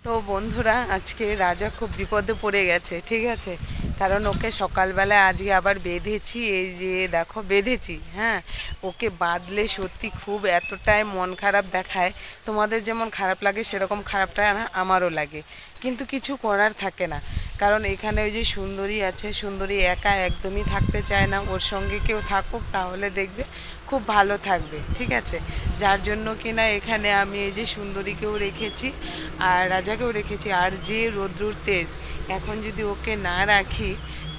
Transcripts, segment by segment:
তো বন্ধুরা, আজকে রাজা খুব বিপদে পড়ে গেছে, ঠিক আছে। কারণ ওকে সকালবেলায় আজকে আবার বেঁধেছি, এই যে দেখো বেঁধেছি, হ্যাঁ। ওকে বাঁধলে সত্যি খুব এতটাই মন খারাপ দেখায়। তোমাদের যেমন খারাপ লাগে সেরকম খারাপটা না আমারও লাগে, কিন্তু কিছু করার থাকে না। কারণ এখানে ওই যে সুন্দরী আছে, সুন্দরী একা একদমই থাকতে চায় না, ওর সঙ্গে কেউ থাকুক তাহলে দেখবে খুব ভালো থাকবে, ঠিক আছে। যার জন্য কিনা এখানে আমি এই যে সুন্দরীকেও রেখেছি আর রাজাকেও রেখেছি। আর যে রৌদ্রুর তেজ, এখন যদি ওকে না রাখি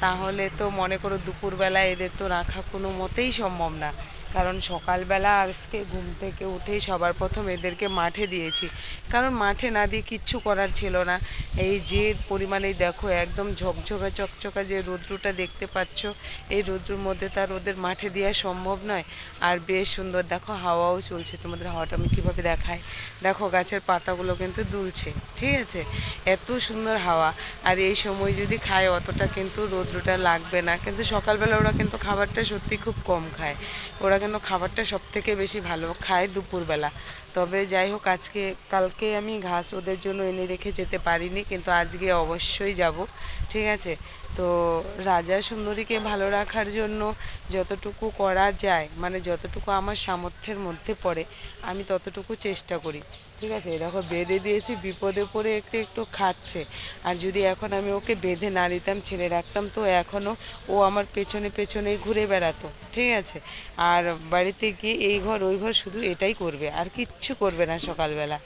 তাহলে তো মনে করো দুপুরবেলা এদের তো রাখা কোনো মতেই সম্ভব না। কারণ সকালবেলা আজকে ঘুম থেকে উঠেই সবার প্রথম এদেরকে মাঠে দিয়েছি, কারণ মাঠে না দিয়ে কিচ্ছু করার ছিল না। এই যে পরিমাণে দেখো একদম ঝকঝকা চকচকা যে রৌদ্রটা দেখতে পাচ্ছ, এই রৌদ্রের মধ্যে তার ওদের মাঠে দেওয়া সম্ভব নয়। আর বেশ সুন্দর দেখো হাওয়াও চলছে, তোমাদের হাওয়াটা আমি কীভাবে দেখাই, দেখো গাছের পাতাগুলো কিন্তু দুলছে, ঠিক আছে। এত সুন্দর হাওয়া। আর এই সময় যদি খায় অতটা কিন্তু রৌদ্রটা লাগবে না, কিন্তু সকালবেলা ওরা কিন্তু খাবারটা সত্যি খুব কম খায়। ওরা কিন্তু খাবারটা সব থেকে বেশি ভালো খায় দুপুরবেলা। তবে যাই হোক, কালকে আমি ঘাস ওদের জন্য এনে রেখে যেতে পারিনি, কিন্তু আজকে অবশ্যই যাব, ঠিক আছে। তো রাজা সুন্দরীকে ভালো রাখার জন্য যতটুকু করা যায়, মানে যতটুকু আমার সামর্থ্যের মধ্যে পড়ে আমি ততটুকু চেষ্টা করি, ঠিক আছে। দেখো বেঁধে দিয়েছি, বিপদে পড়ে একটু একটু খাচ্ছে। আর যদি এখন আমি ওকে বেঁধে না দিতাম, ছেড়ে রাখতাম, তো এখনও ও আমার পেছনে পেছনেই ঘুরে বেড়াতো, ঠিক আছে। আর বাড়িতে গিয়ে এই ঘর ওই ঘর শুধু এটাই করবে, আর কিচ্ছু করবে না সকালবেলা।